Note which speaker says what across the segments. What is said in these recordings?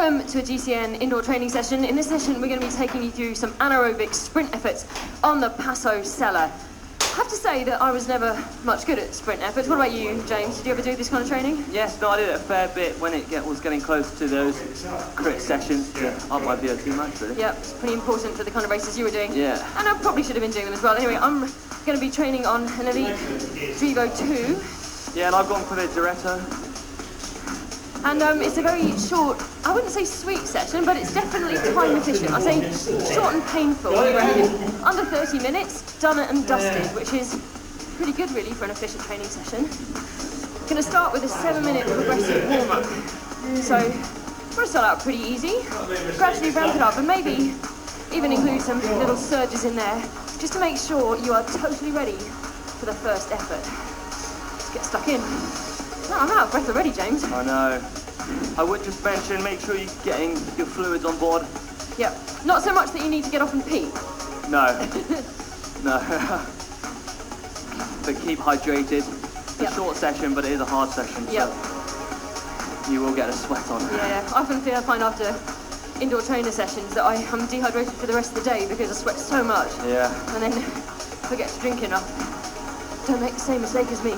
Speaker 1: Welcome to a GCN indoor training session. In this session, we're going to be taking you through some anaerobic sprint efforts on the Passo Sella. I have to say that I was never much good at sprint efforts. What about you, James? Did you ever do this kind of training?
Speaker 2: Yes, no, I did it a fair bit when it was getting close to those crit sessions to up my VO2 max, really.
Speaker 1: Yeah, it's pretty important for the kind of races you were doing.
Speaker 2: Yeah.
Speaker 1: And I probably should have been doing them as well. Anyway, I'm going to be training on an Elite Drivo 2.
Speaker 2: Yeah, and I've gone for the Diretto.
Speaker 1: And it's a very short, I wouldn't say sweet session, but it's definitely time efficient. I'd say short and painful. Under 30 minutes, done it and dusted, which is pretty good really for an efficient training session. I'm going to start with a 7-minute progressive warm-up. So I'm going to start out pretty easy, gradually ramp it up, and maybe even include some little surges in there, just to make sure you are totally ready for the first effort. Let's get stuck in. No, I'm out of breath already, James.
Speaker 2: I know. I would just mention, make sure you're getting your fluids on board.
Speaker 1: Yep. Not so much that you need to get off and pee.
Speaker 2: No. No. But keep hydrated. It's a short session, but it is a hard session.
Speaker 1: Yep.
Speaker 2: So you will get a sweat on.
Speaker 1: Yeah, I often find after indoor trainer sessions that I'm dehydrated for the rest of the day because I sweat so much.
Speaker 2: Yeah.
Speaker 1: And then forget to drink enough. Don't make the same mistake as me.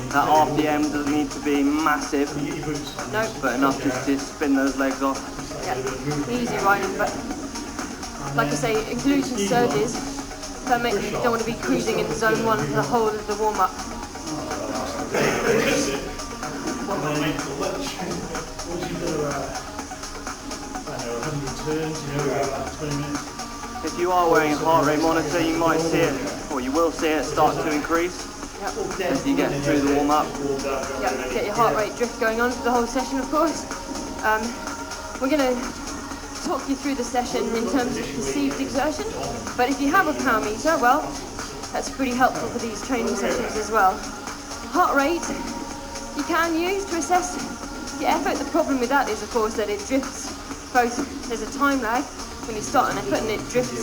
Speaker 2: That RPM doesn't need to be massive,
Speaker 1: nope.
Speaker 2: But enough just to spin those legs off.
Speaker 1: Yeah, easy riding, but like I say, include some surges. Don't want to be cruising in zone 1 for the whole of the warm-up.
Speaker 2: If you are wearing a heart rate monitor, you might see it, or you will see it, start to increase as you get through the warm-up.
Speaker 1: Yep, get your heart rate drift going on for the whole session, of course. We're going to talk you through the session in terms of perceived exertion, but if you have a power meter, well, that's pretty helpful for these training sessions as well. Heart rate you can use to assess your effort. The problem with that is, of course, that it drifts both. There's a time lag when you start an effort and it drifts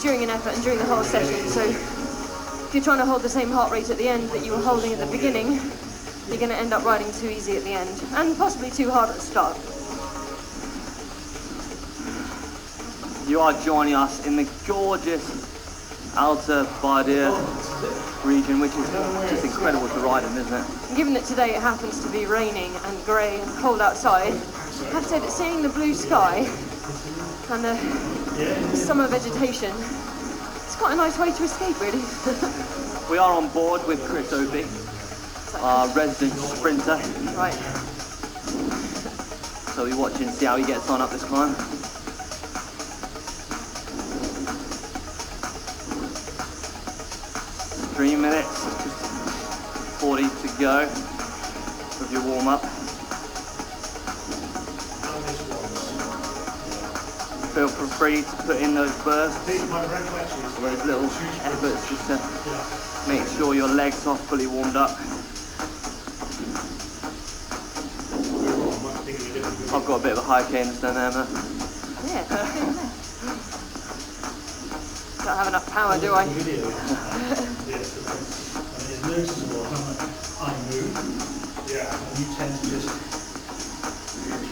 Speaker 1: during an effort and during the whole session. So if you're trying to hold the same heart rate at the end that you were holding at the beginning, you're going to end up riding too easy at the end and possibly too hard at the start.
Speaker 2: You are joining us in the gorgeous Alta Badia region, which is just incredible to ride in, isn't it?
Speaker 1: Given that today it happens to be raining and grey and cold outside, I have to say that seeing the blue sky and the summer vegetation, it's quite a nice way to escape, really.
Speaker 2: We are on board with Chris Opie, our resident sprinter.
Speaker 1: Right.
Speaker 2: So we watch and see how he gets on up this climb. Three minutes, 40 to go with your warm-up. Feel free to put in those bursts, those little efforts just to make sure your legs are fully warmed up. I've got a bit of a high cadence then, Emma.
Speaker 1: Yeah, don't have enough power, do I?
Speaker 3: It's noticeable how much I move. Yeah. And you tend to just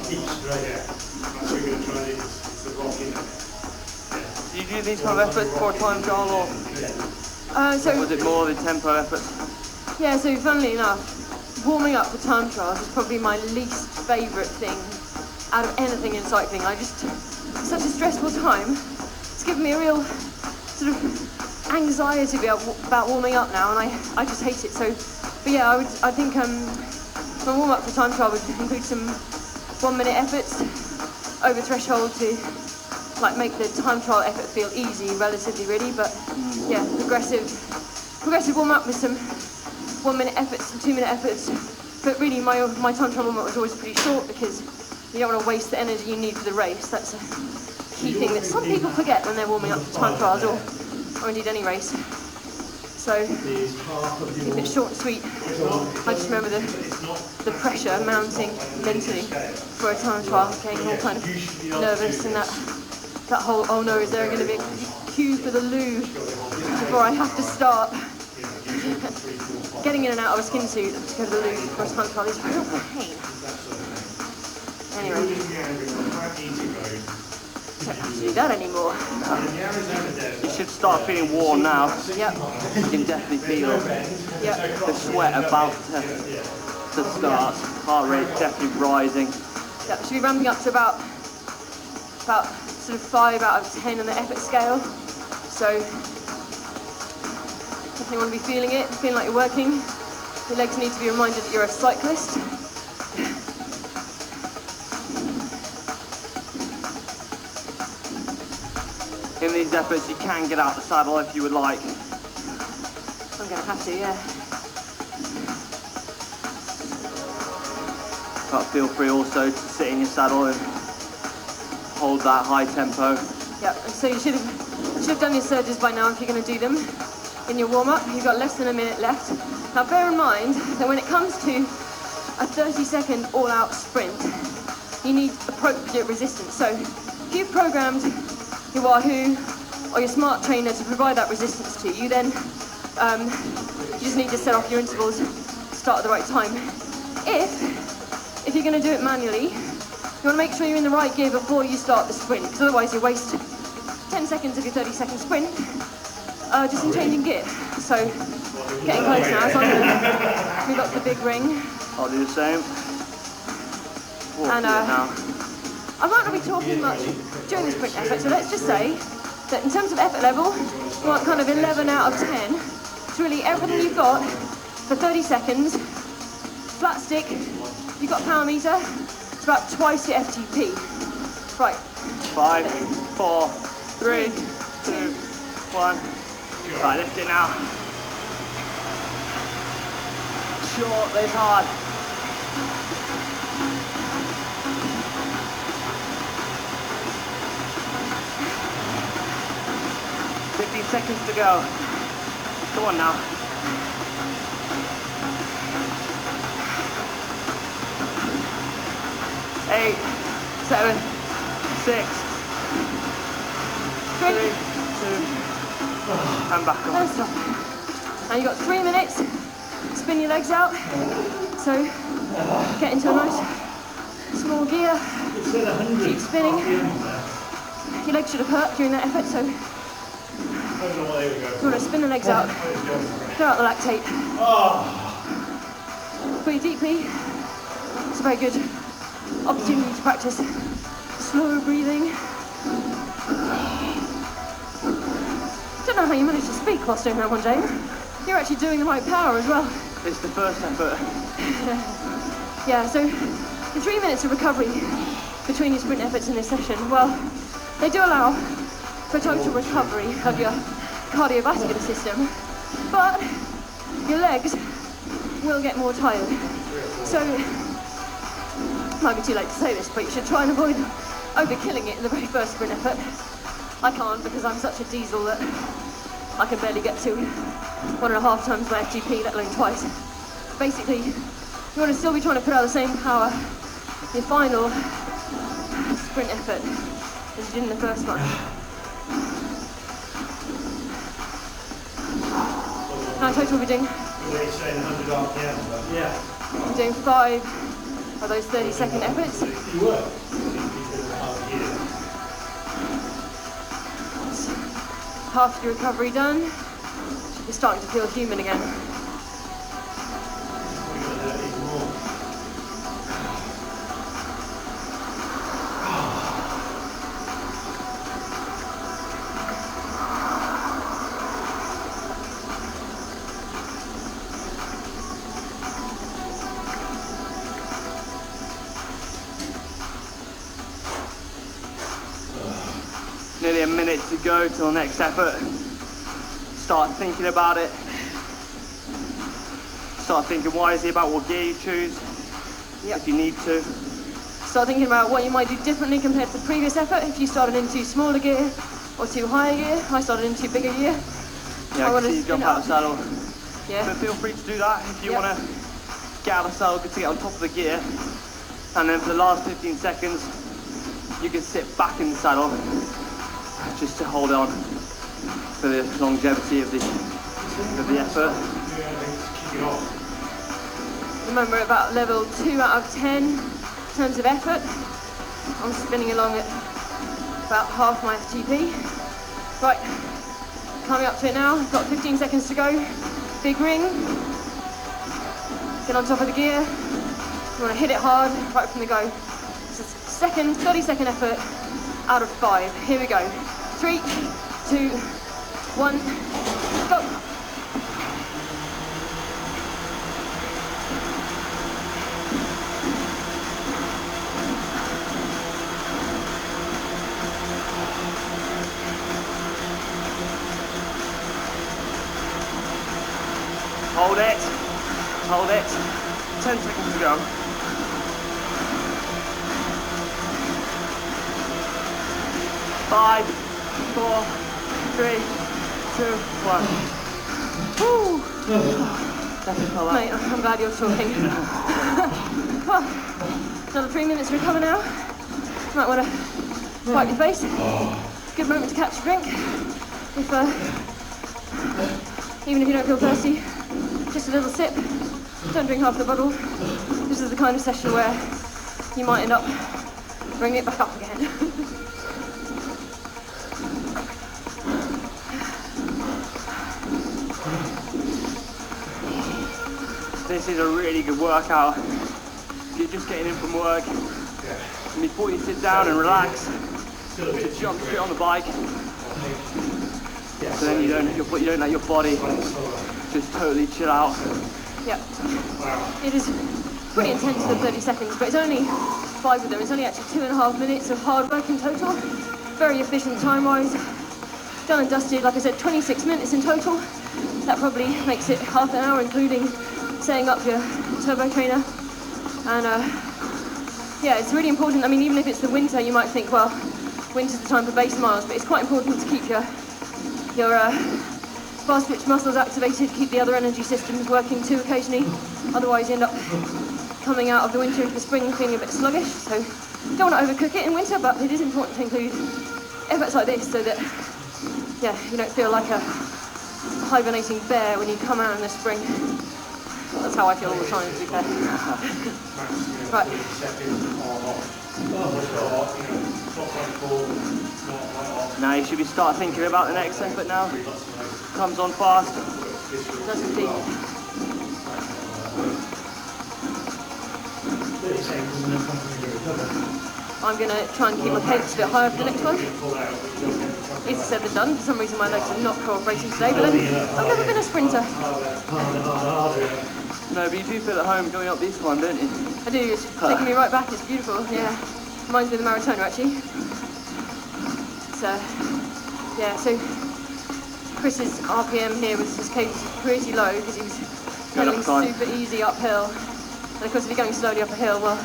Speaker 3: keep straight. Yeah. That's what we're going to try is the rocking.
Speaker 2: Do you do these kind of efforts for a time trial, or was it more of a tempo effort?
Speaker 1: Yeah, so funnily enough, warming up for time trials is probably my least favourite thing out of anything in cycling. It's such a stressful time. It's given me a real sort of anxiety about warming up now, and I just hate it. So, but yeah, I think my warm up for time trial would include some 1-minute efforts over threshold to like make the time trial effort feel easy, relatively really. But yeah, progressive warm up with some 1-minute efforts and 2-minute efforts. But really, my time trial warm up was always pretty short because you don't want to waste the energy you need for the race. That's a key thing that some people forget when they're warming up for time trials or indeed any race. So keep it short and sweet. I just remember the pressure mounting mentally for a time trial, getting all kind of nervous, and that whole, oh no, is there going to be a queue for the loo before I have to start? getting in and out of a skin suit to go to the loo for a time trial is a real pain. Anyway, don't have to do that anymore.
Speaker 2: You should start feeling warm now.
Speaker 1: Yep.
Speaker 2: You can definitely feel the sweat about to start. Heart rate definitely rising.
Speaker 1: Yep, should be ramping up to about sort of 5 out of 10 on the effort scale. So definitely want to be feeling it, feeling like you're working. Your legs need to be reminded that you're a cyclist.
Speaker 2: In these efforts, you can get out the saddle if you would like.
Speaker 1: I'm going to have to, yeah.
Speaker 2: But feel free also to sit in your saddle and hold that high tempo.
Speaker 1: Yep, and so you should have done your surges by now if you're going to do them in your warm-up. You've got less than a minute left. Now bear in mind that when it comes to a 30-second all-out sprint, you need appropriate resistance. So if you've programmed your Wahoo or your smart trainer to provide that resistance to you, then you just need to set off your intervals, start at the right time. If you're going to do it manually, you want to make sure you're in the right gear before you start the sprint, because otherwise you waste 10 seconds of your 30-second sprint just in changing gear. So getting close now, so I'm going to move up to the big ring.
Speaker 2: I'll do the same.
Speaker 1: And I might not be talking much during the sprint effort, so let's just say that in terms of effort level, you want kind of 11 out of 10. It's really everything you've got for 30 seconds, flat stick, you've got a power meter, it's about twice your FTP. Right.
Speaker 2: 5, 4, 3, 2, 1. Right, lift it now. Short, lift hard. 15 seconds to go. Come on now. 8, 7, 6, 3, 2, and back on.
Speaker 1: And stop. And you've got 3 minutes. Spin your legs out. So get into a nice small gear. Keep spinning. Your legs should have hurt during that effort, so you want to spin the legs out. Clear out the lactate. Breathe deeply. It's a very good opportunity to practice slow breathing. Don't know how you managed to speak whilst doing that one, James. You're actually doing the right power as well.
Speaker 2: It's the first effort.
Speaker 1: Yeah, so the 3 minutes of recovery between your sprint efforts in this session, well, they do allow for total recovery of your cardiovascular system, but your legs will get more tired. So, it might be too late to say this, but you should try and avoid overkilling it in the very first sprint effort. I can't because I'm such a diesel that I can barely get to 1.5 times my FTP, let alone twice. Basically, you want to still be trying to put out the same power in your final sprint effort as you did in the first one. Now total we're doing, we're doing 5 of those 30-second efforts. Half your recovery done. You're starting to feel human again.
Speaker 2: Nearly a minute to go till the next effort. Start thinking about it. Start thinking wisely about what gear you choose, if you need to.
Speaker 1: Start thinking about what you might do differently compared to the previous effort. If you started in too smaller gear or too higher gear, I started in too bigger gear.
Speaker 2: Yeah, I can see you jump out of the saddle.
Speaker 1: Yeah.
Speaker 2: But feel free to do that if you want to get out of the saddle, to get on top of the gear. And then for the last 15 seconds, you can sit back in the saddle just to hold on for the longevity of the effort.
Speaker 3: get off.
Speaker 1: At the moment we're about level 2 out of 10 in terms of effort. I'm spinning along at about half my FTP. Right, coming up to it now, got 15 seconds to go. Big ring. Get on top of the gear. You want to hit it hard right from the go. It's a 30-second effort out of 5. Here we go. 3, 2, 1, go.
Speaker 2: Hold it. Hold it. 10 seconds to go. Five, 4, 3, 2, 1.
Speaker 1: Woo.
Speaker 2: Definitely felt that.
Speaker 1: Mate, I'm glad you're talking. Another 3 minutes to recover now. Might want to wipe your face. Good moment to catch a drink. If, even if you don't feel thirsty, just a little sip. Don't drink half the bottle. This is the kind of session where you might end up bringing it back up again.
Speaker 2: This is a really good workout. If you're just getting in from work, and before you sit down and relax, to jump straight on the bike, so then you don't let your body just totally chill out.
Speaker 1: Yeah. It is pretty intense for 30 seconds, but it's only 5 of them. It's only actually 2.5 minutes of hard work in total. Very efficient time-wise. Done and dusted, like I said, 26 minutes in total. That probably makes it half an hour, including setting up your turbo trainer. And yeah, it's really important. I mean, even if it's the winter, you might think, well, winter's the time for base miles, but it's quite important to keep your fast twitch muscles activated, keep the other energy systems working too occasionally. Otherwise you end up coming out of the winter into the spring feeling a bit sluggish. So you don't want to overcook it in winter, but it is important to include efforts like this so that, yeah, you don't feel like a hibernating bear when you come out in the spring. That's how I feel all the time, to be fair. Right.
Speaker 2: Now you should start thinking about the next effort now. Comes on fast.
Speaker 1: Does indeed. I'm going to try and keep my pace a bit higher for the next one. Easier said than done. For some reason my legs are not cooperating today, but I've never been a sprinter.
Speaker 2: No, but you do feel at home going up this one, don't you?
Speaker 1: I do. It's taking me right back. It's beautiful. Yeah. Reminds me of the marathoner, actually. So, yeah, so Chris's RPM here was just pretty low because he was pedaling super easy uphill. And of course, if you're going slowly up a hill, well,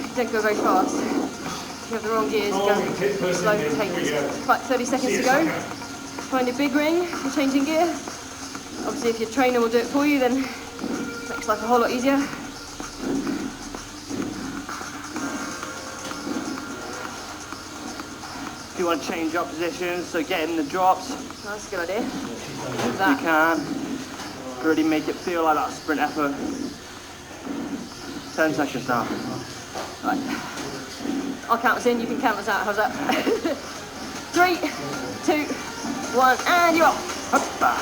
Speaker 1: you don't go very fast. If you have the wrong gears, you go pretty slow and take about 30 seconds to go. Find a big ring for changing gear. Obviously, if your trainer will do it for you, then it makes life a whole lot easier.
Speaker 2: If you want to change up positions, so get in the drops.
Speaker 1: That's a good idea.
Speaker 2: If you can, really make it feel like that sprint effort. 10 seconds now.
Speaker 1: Right. I'll count us in, you can count us out. How's that? 3, 2, 1, and you're off.
Speaker 2: Hoppa.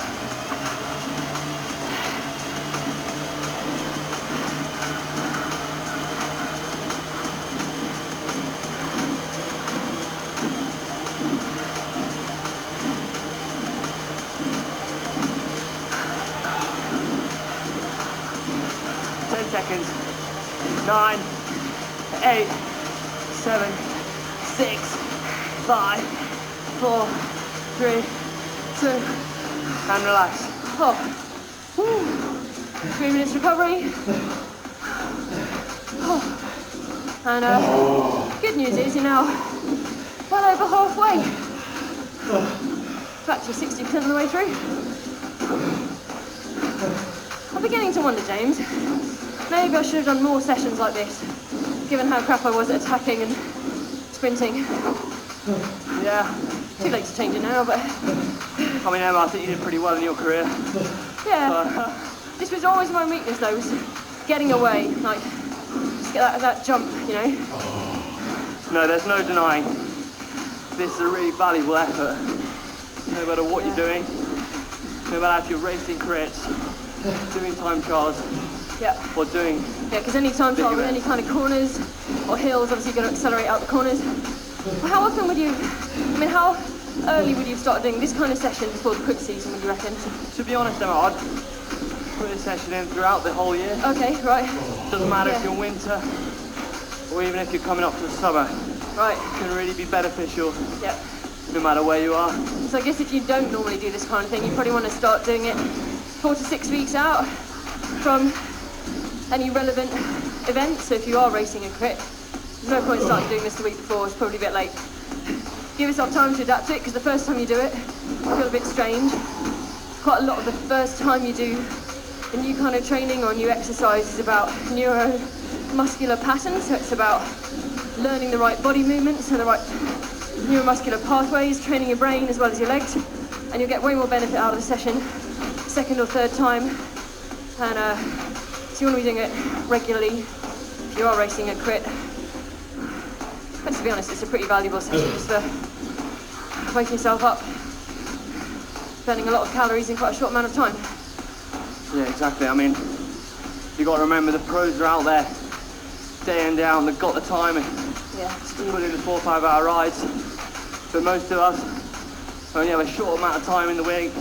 Speaker 2: 10 seconds. 9, 8, 7, 6, 5, 4, 3, 2, and relax.
Speaker 1: Oh. Woo. 3 minutes recovery. Oh. And good news is you're now well over halfway. In fact, you're 60% of the way through. I'm beginning to wonder, James, maybe I should have done more sessions like this, given how crap I was at attacking and sprinting.
Speaker 2: Yeah.
Speaker 1: Too late to change it now, but...
Speaker 2: I mean, Emma, I think you did pretty well in your career.
Speaker 1: Yeah. This was always my weakness though, was getting away, like, just get that jump, you know?
Speaker 2: No, there's no denying. This is a really valuable effort. No matter what you're doing, no matter if you're racing crits, doing time trials, or doing...
Speaker 1: Yeah, because any time trial with any kind of corners or hills, obviously you're going to accelerate out the corners. Well, how often would you, I mean, how early would you start doing this kind of session before the quick season, would you reckon?
Speaker 2: To be honest, Emma, I'd put this session in throughout the whole year.
Speaker 1: Okay, right.
Speaker 2: Doesn't matter if you're winter or even if you're coming up to the summer.
Speaker 1: Right.
Speaker 2: It can really be beneficial. No matter where you are.
Speaker 1: So I guess if you don't normally do this kind of thing, you probably want to start doing it 4 to 6 weeks out from any relevant event. So if you are racing a crit, there's no point starting doing this the week before, it's probably a bit late. Give yourself time to adapt to it, because the first time you do it, you feel a bit strange. Quite a lot of the first time you do a new kind of training or new exercise is about neuromuscular patterns, so it's about learning the right body movements and the right neuromuscular pathways, training your brain as well as your legs, and you'll get way more benefit out of the session second or third time. And so you want to be doing it regularly if you are racing a crit. But to be honest, it's a pretty valuable session just for waking yourself up, burning a lot of calories in quite a short amount of time.
Speaker 2: Yeah, exactly. I mean, you got to remember the pros are out there day in, day out, and they've got the time and put in the 4 or 5 hour rides. But most of us only have a short amount of time in the week.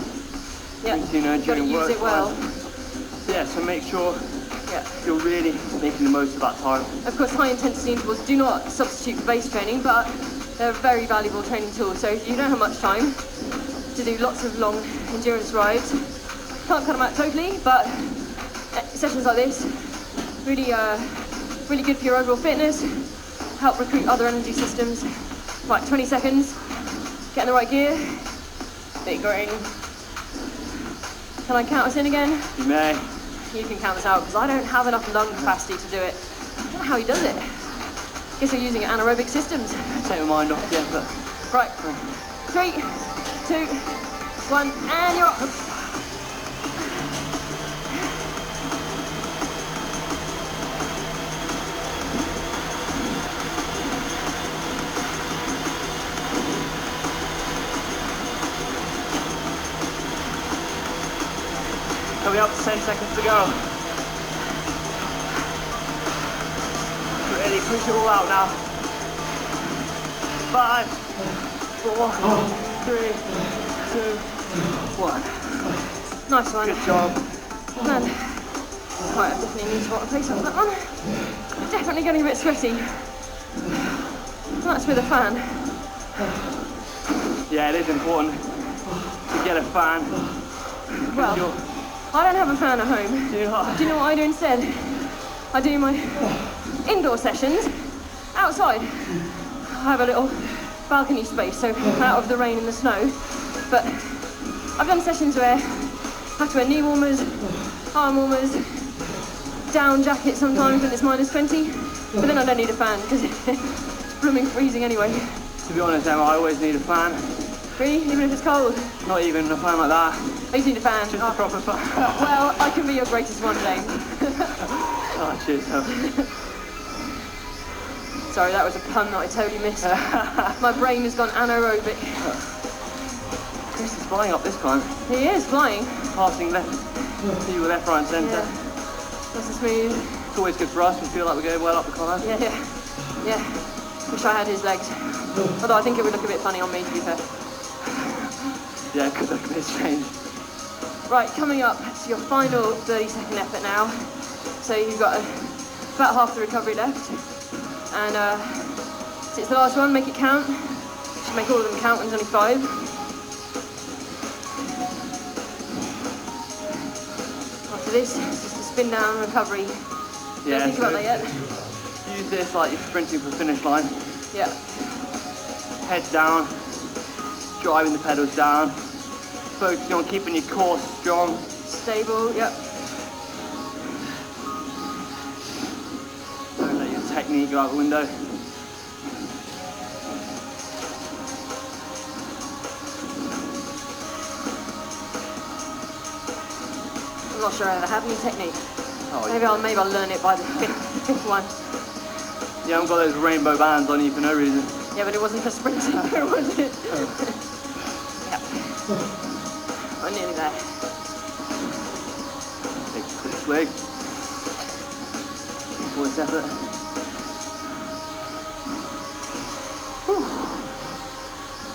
Speaker 2: You know, during work.
Speaker 1: Use it well.
Speaker 2: So make sure you're really making the most of that time.
Speaker 1: Of course, high intensity intervals do not substitute for base training, but they're a very valuable training tool. So if you don't have much time to do lots of long endurance rides, can't cut them out totally, but sessions like this really really good for your overall fitness, help recruit other energy systems. Right, 20 seconds, get in the right gear, big ring. Can I count us in again?
Speaker 2: You may.
Speaker 1: You can count us out, because I don't have enough lung capacity to do it. I don't know how he does it. Guess you're using anaerobic systems.
Speaker 2: Take my mind off, but...
Speaker 1: Right, 3, 2, 1, and you're up.
Speaker 2: Coming up to 10 seconds to go. Really push it all out now. 5, 4, 3, 2, 1.
Speaker 1: Nice one.
Speaker 2: Good job.
Speaker 1: Man, right, I definitely need to water pace up that one. It's definitely getting a bit sweaty. That's with a fan.
Speaker 2: Yeah, it is important to get a fan.
Speaker 1: Well, I don't have a fan at home.
Speaker 2: Do you not?
Speaker 1: Do you know what I do instead? I do my indoor sessions outside. I have a little balcony space, so out of the rain and the snow. But I've done sessions where I have to wear knee warmers, arm warmers, down jacket sometimes when it's -20, but then I don't need a fan because it's blooming freezing anyway.
Speaker 2: To be honest, Emma, I always need a fan.
Speaker 1: Really? Even if it's cold?
Speaker 2: Not even a fan like that.
Speaker 1: I just need a fan.
Speaker 2: Just a proper fan.
Speaker 1: Well, I can be your greatest one, James.
Speaker 2: Oh, cheers.
Speaker 1: Sorry, that was a pun that I totally missed. My brain has gone anaerobic.
Speaker 2: Chris is flying up this climb.
Speaker 1: He is flying.
Speaker 2: Passing left, you were left, right and centre.
Speaker 1: Nice and smooth.
Speaker 2: It's always good for us, we feel like we're going well up the climb.
Speaker 1: Yeah. Wish I had his legs. Although I think it would look a bit funny on me, to be fair.
Speaker 2: Yeah, it could look a bit strange.
Speaker 1: Right, coming up to your final 30-second effort now. So you've got about half the recovery left. And so it's the last one, make it count. You should make all of them count when there's only 5. After this, it's just a spin down recovery.
Speaker 2: Yeah,
Speaker 1: Don't think about that yet.
Speaker 2: Use this like you're sprinting for the finish line.
Speaker 1: Yeah.
Speaker 2: Head down, driving the pedals down, focusing on keeping your core strong.
Speaker 1: Stable, yep.
Speaker 2: Don't let your technique go out the window.
Speaker 1: not sure I ever had any technique.
Speaker 2: Oh,
Speaker 1: Maybe I'll learn it by the fifth one.
Speaker 2: You haven't got those rainbow bands on you for no reason.
Speaker 1: Yeah, but it wasn't for sprinting, was it? Yep. I'm nearly there.
Speaker 2: Take a quick swig. Full effort.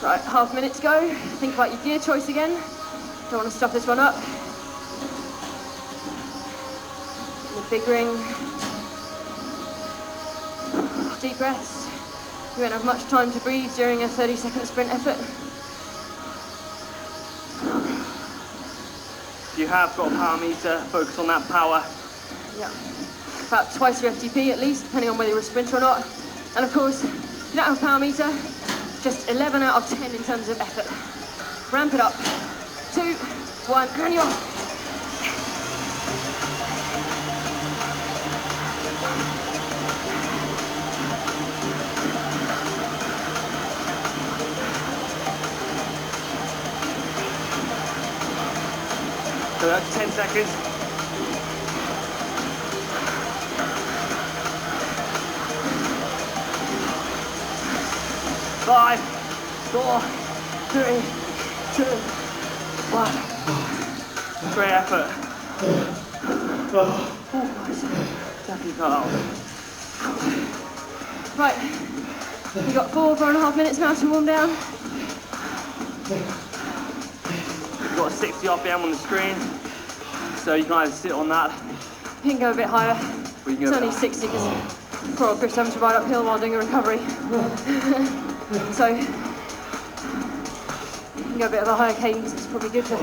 Speaker 1: Right, half minute to go. Think about your gear choice again. Don't want to stuff this one up. The big ring. Deep breaths. You won't have much time to breathe during a 30-second sprint effort.
Speaker 2: If you have got a power meter, focus on that power.
Speaker 1: Yeah. About twice your FTP at least, depending on whether you're a sprinter or not. And of course, if you don't have a power meter, just 11 out of 10 in terms of effort. Ramp it up. 2, 1, and you're off.
Speaker 2: So that's 10 seconds. Five, 4, 3, 2, 1. Great effort. Definitely cut out.
Speaker 1: Right, you've got 4.5 minutes now to warm down.
Speaker 2: You've got a 60 RPM on the screen, so you can either sit on that.
Speaker 1: You can go a bit higher. It's only 60 because poor old Chris having to ride uphill while doing a recovery. So you can go a bit of a higher cadence. It's probably good for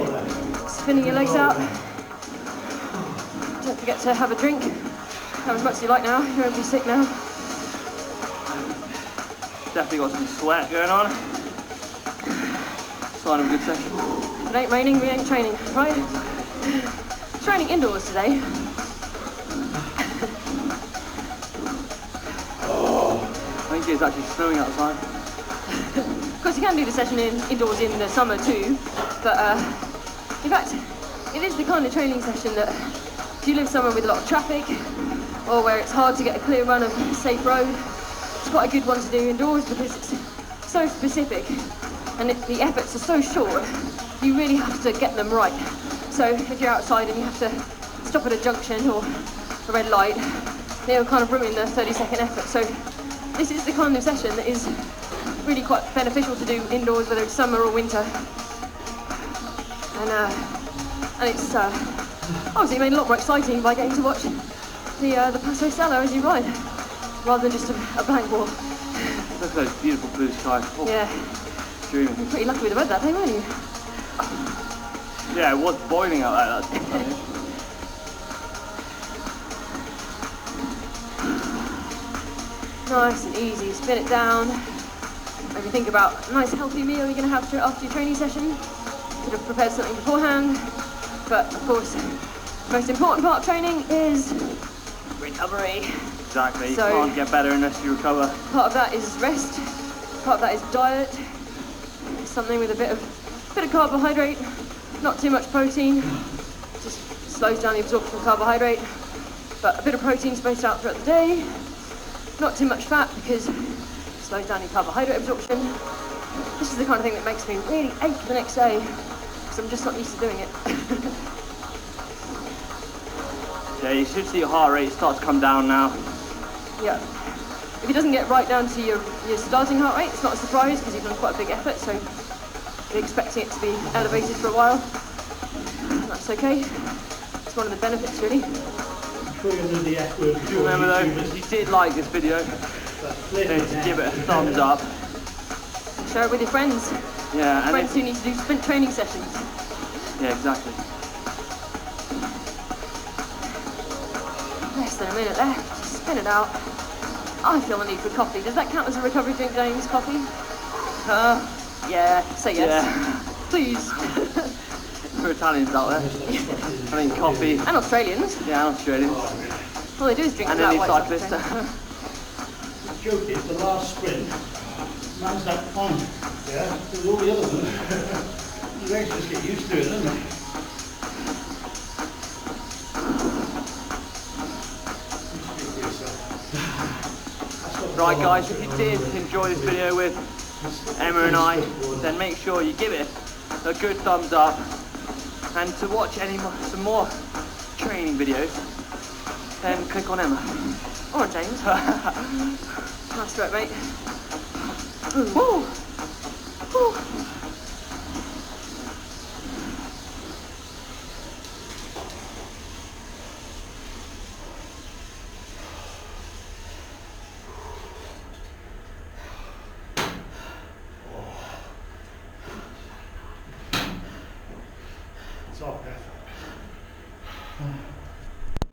Speaker 1: spinning your legs out. Don't forget to have a drink. Have as much as you like now. You won't be sick now.
Speaker 2: Definitely got some sweat going on. Sign of a good session.
Speaker 1: If it ain't raining, we ain't training, right? Training indoors today.
Speaker 2: I think it's actually snowing outside.
Speaker 1: Of course, you can do the session indoors in the summer too, but in fact, it is the kind of training session that if you live somewhere with a lot of traffic or where it's hard to get a clear run of a safe road, it's quite a good one to do indoors because it's so specific and the efforts are so short, you really have to get them right. So if you're outside and you have to stop at a junction or a red light, they'll kind of ruin the 30-second effort. So this is the kind of session that is really quite beneficial to do indoors, whether it's summer or winter. And it's obviously made a lot more exciting by getting to watch the Passo Sella as you ride, rather than just a blank wall.
Speaker 2: Look at those beautiful blue skies. Oh,
Speaker 1: yeah.
Speaker 2: Dreaming.
Speaker 1: You're pretty lucky with the weather that day, weren't you?
Speaker 2: Yeah, it was boiling out there. That's
Speaker 1: Nice and easy. Spin it down. Maybe think about a nice healthy meal you're going to have after your training session. Could have prepared something beforehand. But of course, the most important part of training is recovery.
Speaker 2: Exactly.
Speaker 1: So,
Speaker 2: you can't get better unless you recover.
Speaker 1: Part of that is rest. Part of that is diet. Something with a bit of carbohydrate, not too much protein. Just slows down the absorption of carbohydrate. But a bit of protein spaced out throughout the day. Not too much fat because it slows down your carbohydrate absorption. This is the kind of thing that makes me really ache the next day because I'm just not used to doing it.
Speaker 2: Yeah, you should see your heart rate start to come down now.
Speaker 1: Yeah. If it doesn't get right down to your starting heart rate, it's not a surprise because you've done quite a big effort, so you're expecting it to be elevated for a while. And that's okay. It's one of the benefits, really.
Speaker 2: Remember though, if you did like this video, then give it a thumbs up.
Speaker 1: Share it with your friends.
Speaker 2: Yeah, and
Speaker 1: friends who need to do sprint training sessions.
Speaker 2: Yeah, exactly.
Speaker 1: Less than a minute left. Just spin it out. I feel the need for coffee. Does that count as a recovery drink, James? Coffee? Yeah. Say yes. Yeah. Please.
Speaker 2: For Italians out there. I mean coffee.
Speaker 1: And Australians.
Speaker 2: Yeah, and Australians.
Speaker 1: All they do is drink
Speaker 2: and
Speaker 1: that
Speaker 2: any
Speaker 1: white
Speaker 2: cyclist.
Speaker 3: The joke is the last sprint, man's that fun, yeah, with all the other ones. You legs just get used to it, don't they?
Speaker 2: Right guys, if you did enjoy this video with Emma and I, then make sure you give it a good thumbs up. And to watch some more training videos, then click on Emma.
Speaker 1: Or James. Nice work, mate. Woo! Woo!